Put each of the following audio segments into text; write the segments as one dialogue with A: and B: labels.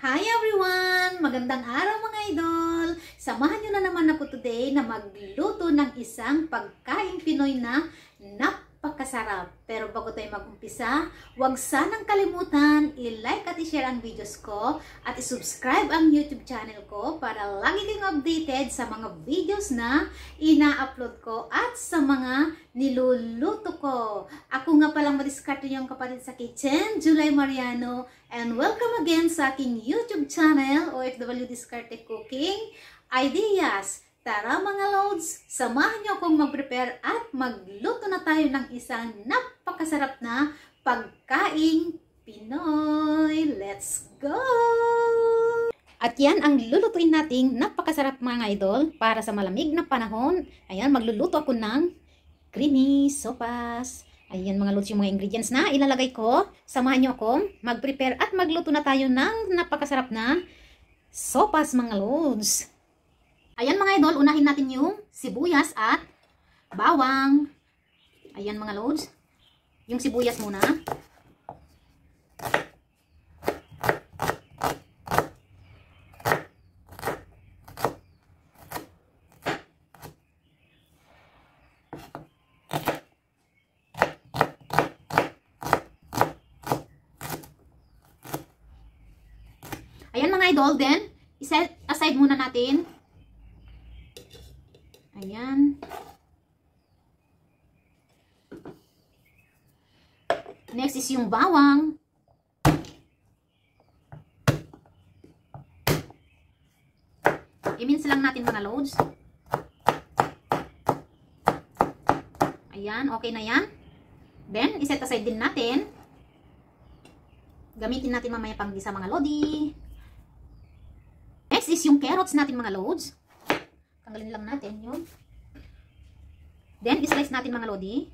A: Hi everyone! Magandang araw mga idol! Samahan nyo na naman ako today na magluto ng isang pagkaing Pinoy na napakasarap. Pero bago tayo mag-umpisa, huwag sanang kalimutan i-like at i-share ang videos ko at i-subscribe ang YouTube channel ko para lagi kayong updated sa mga videos na ina-upload ko at sa mga niluluto ko. Ako nga palang madiskarte yung kapatid sa kitchen, July Mariano, and welcome again sa aking YouTube channel, OFW Diskarte Cooking Ideas. Tara mga loads, samahan niyo akong mag-prepare at magluto na tayo ng isang napakasarap na pagkaing Pinoy. Let's go! At yan ang lulutuin nating napakasarap mga idol para sa malamig na panahon. Ayan, magluluto ako ng creamy sopas. Ayan mga loads yung mga ingredients na ilalagay ko. Samahan niyo akong mag-prepare at magluto na tayo ng napakasarap na sopas mga loads. Ayan mga idol, unahin natin yung sibuyas at bawang. Ayan mga loads. Yung sibuyas muna. Ayan mga idol, then iset aside muna natin. Ayan. Next is yung bawang. I-mince lang natin mga loads. Ayan, okay na yan. Then, iset aside din natin. Gamitin natin mamaya pang gisa mga lodi. Next is yung carrots natin mga loads. Tanggalin lang natin yun. Then, islice natin mga lodi.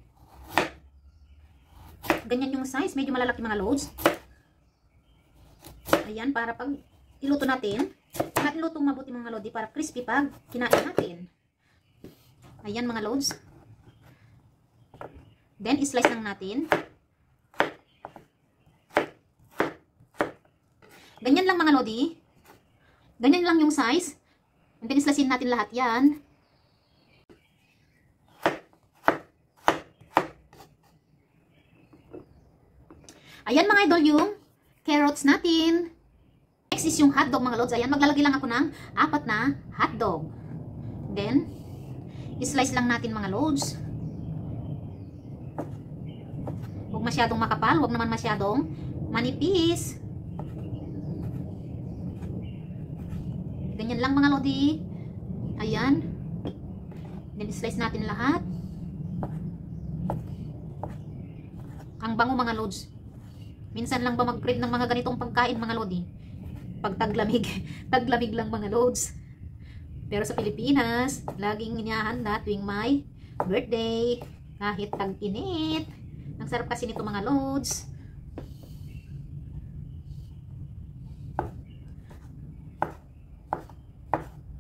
A: Ganyan yung size. Medyo malalaki mga loads. Ayan, para pag iluto natin, natin lutong mabuti mga lodi para crispy pag kinain natin. Ayan mga loads. Then, islice lang natin. Ganyan lang mga lodi. Ganyan lang yung size. And then, islasin natin lahat yan. Ayan mga idol yung carrots natin. Next is yung hotdog mga lods. Ayan, maglalagay lang ako ng 4 na hotdog. Then, islice lang natin mga lods. Huwag masyadong makapal, huwag naman masyadong manipis. Ganyan lang mga lodi. Ayan. Then, slice natin lahat. Ang bango mga lods. Minsan lang ba mag-crave ng mga ganitong pagkain mga lodi? Pag taglamig. Taglamig lang mga lods. Pero sa Pilipinas, laging inihahanda tuwing may birthday. Kahit tag-init. Ang sarap kasi nito mga lods.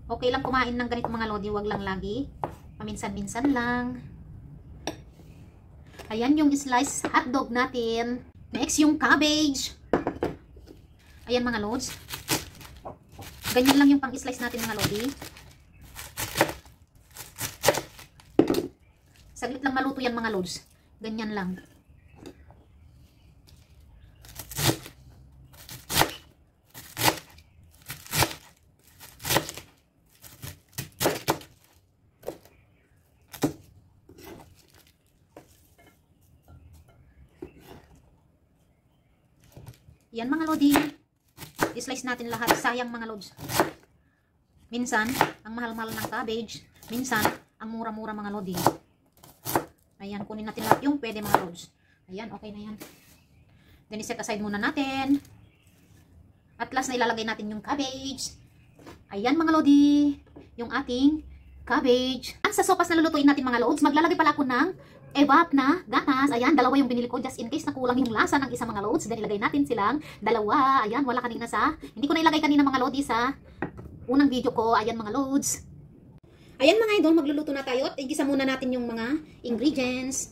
A: Okay lang kumain ng ganito mga lodi, wag lang lagi. Paminsan-minsan lang. Ayan yung slice hotdog natin. Next yung cabbage. Ayan mga lods. Ganyan lang yung pang-slice natin mga lodi. Saglit lang maluto yan mga lods. Ganyan lang. Yan mga lodi. I-slice natin lahat. Sayang mga lods. Minsan, ang mahal-mahal ng cabbage. Minsan, ang mura-mura mga lodi. Ayan, kunin natin lahat yung pwede mga lods. Ayan, okay na yan. Then, iset aside muna natin. At last na ilalagay natin yung cabbage. Ayan mga lodi. Yung ating cabbage. Sa sopas na lulutuin natin mga lods, maglalagay pala ako ng evap na gatas. Ayan, dalawa yung binili ko just in case na kulang yung lasa ng isa mga loads. Then ilagay natin silang dalawa. Ayan, wala kanina sa, hindi ko na ilagay kanina mga lodi sa unang video ko. Ayan mga loads. Ayan mga idol, magluluto na tayo at igisa muna natin yung mga ingredients.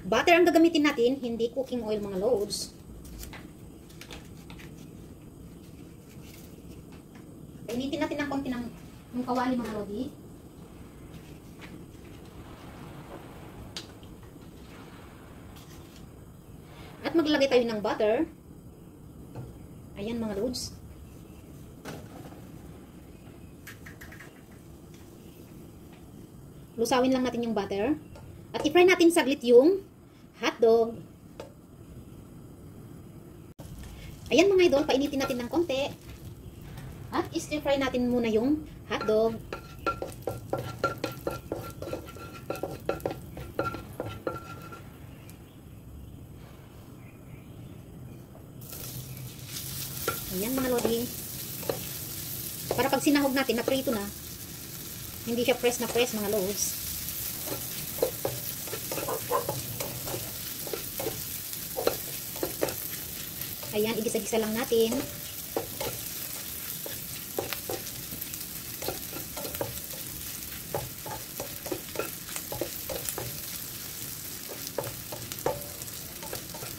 A: Butter ang gagamitin natin, hindi cooking oil mga loads. Painitin natin ng konti ng yung kawali mga lodi. At maglagay tayo ng butter. Ayan mga loads. Lusawin lang natin yung butter. At i-fry natin saglit yung hotdog. Ayan mga idol, painitin natin ng konti. At i-stir-fry natin muna yung hotdog. Ayan mga lodi. Para pag sinahog natin, naprito na. Hindi siya press na press mga loads. Ayan, igisa-gisa lang natin.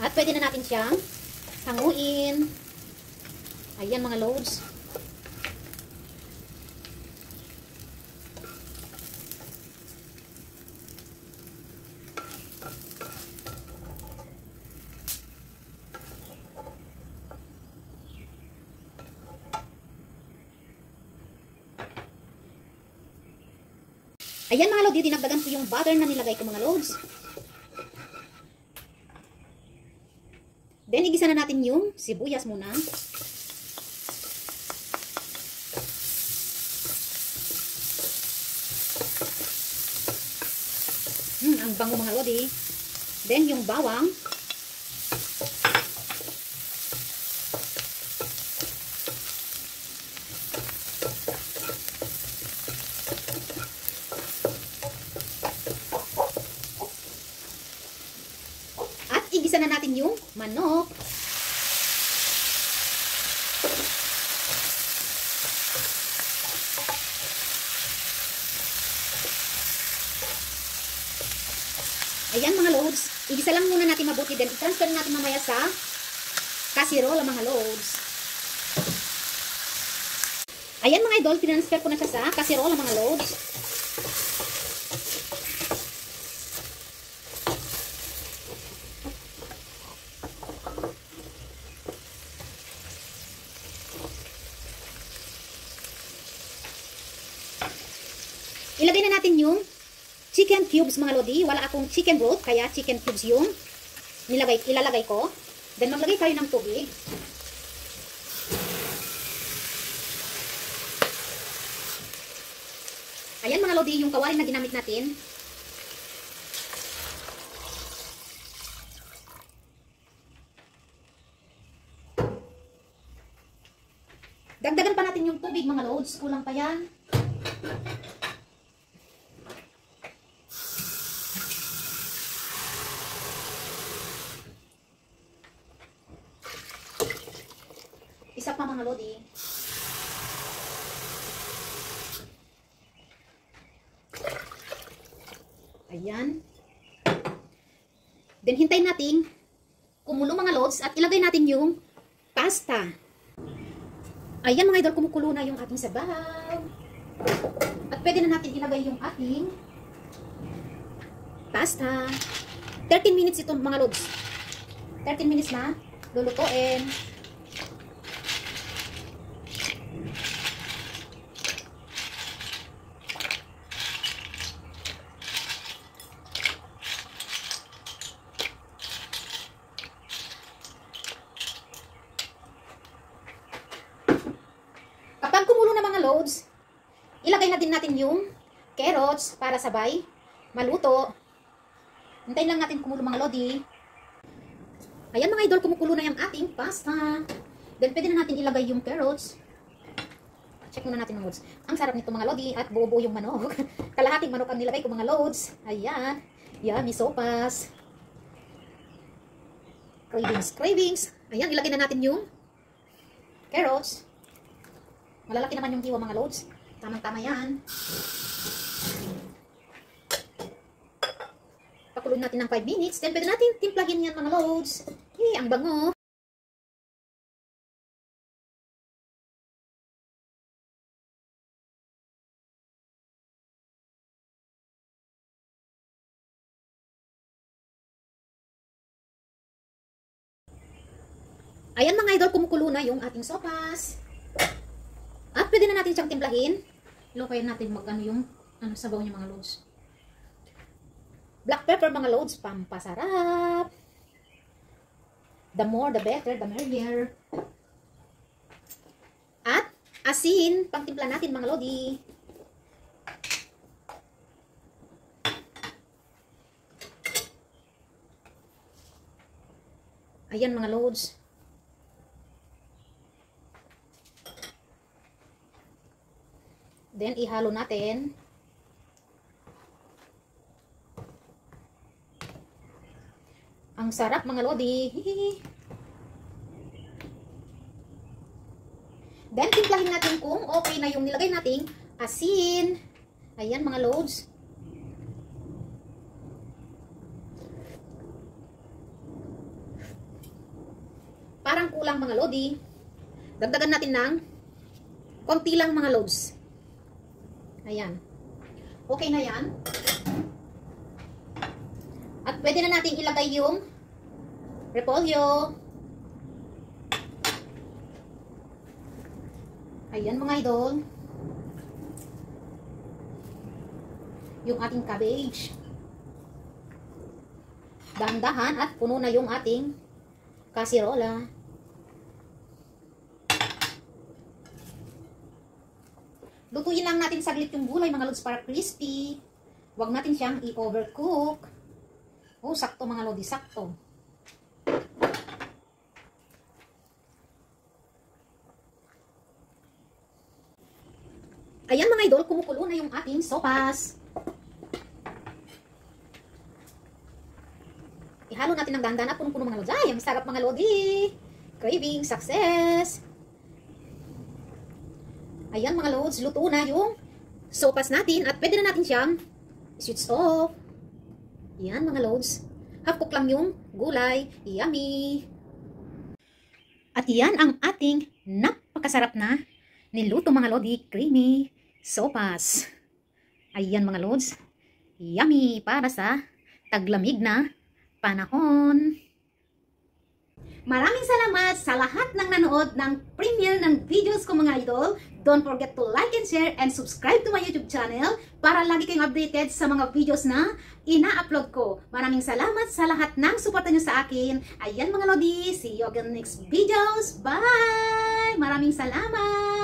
A: At pwede na natin siyang hanguin. Ayan mga loads. Ayan mga loads, dinagdagan ko yung butter na nilagay ko mga loads. Then, igisa na natin yung sibuyas muna. Ang bango mga lodi. Then, yung bawang. At igisa na natin yung manok. Ayan mga loads, igisa lang muna natin mabuti, then i-transfer natin mamaya sa kasirola mga loads. Ayan mga idol, transfer ko na siya sa kasirola mga loads. Ilagay na natin yung chicken cubes mga lodi. Wala akong chicken broth, kaya chicken cubes yung ilalagay ko. Then maglagay tayo ng tubig. Ayan mga lodi, yung kawali na ginamit natin. Dagdagan pa natin yung tubig mga lods. Kulang pa yan. Isa pa mga lodi. Ayan. Then hintayin natin kumulo mga lods at ilagay natin yung pasta. Ayan mga idol, kumukulo na yung ating sabaw. At pwede na natin ilagay yung ating pasta. 13 minutes ito mga lods. 13 minutes na lulutuin. Kapag kumulo na mga loads, ilagay na din natin yung carrots para sabay maluto. Hintayin lang natin kumulo mga lodi. Ayan mga idol, kumukulo na yung ating pasta. Then pwede na natin ilagay yung carrots. Check muna natin mga loads. Ang sarap nito mga lodi at buo-buo yung manok. Kalahating manok ang nilagay ko mga loads. Ayan. Yummy sopas. Cravings, cravings. Ayan, ilagay na natin yung carrots. Malalaki naman yung hiwa mga loads. Tamang-tama yan. Pakuluin natin ng 5 minutes. Then, pwede natin timplahin yan mga loads. Ang bango. Ayan mga idol, kumukulo na yung ating sopas. At pwede na natin siyang timplahin. Ilukayin natin magkano yung sabaw niya mga loads. Black pepper mga loads, pampasarap. The more, the better, the merrier. At asin, pangtimpla natin mga lodi. Ayan mga loads. Then, ihalo natin. Ang sarap mga lodi. Then, timplahin natin kung okay na yung nilagay nating asin. Ayan mga loads. Parang kulang mga lodi. Dagdagan natin ng konti lang mga loads. Ayan. Okay na yan. At pwede na natin ilagay yung repolyo. Ayan mga idol. Yung ating cabbage. Dahan-dahan at puno na yung ating kasirola. Lutuin lang natin saglit yung gulay mga lods para crispy. Huwag natin siyang i-overcook. Oh, sakto mga lodi, sakto. Ayan mga idol, kumukulo na yung ating sopas. Ihalo natin ng dahan-dahan at punong-puno mga lodi. Ay, ang sarap mga lodi. Craving, success. Ayan mga loads, luto na yung sopas natin at pwede na natin siyang switch off. Ayan mga loads, half cook lang yung gulay, yummy. At yan ang ating napakasarap na niluto mga lodi, creamy sopas. Ayan mga loads, yummy para sa taglamig na panahon. Maraming salamat sa lahat ng nanood ng premiere ng videos ko mga idol. Don't forget to like and share and subscribe to my YouTube channel para lagi kayong updated sa mga videos na ina-upload ko. Maraming salamat sa lahat ng suporta nyo sa akin. Ayan mga lodi, see you again next videos. Bye! Maraming salamat!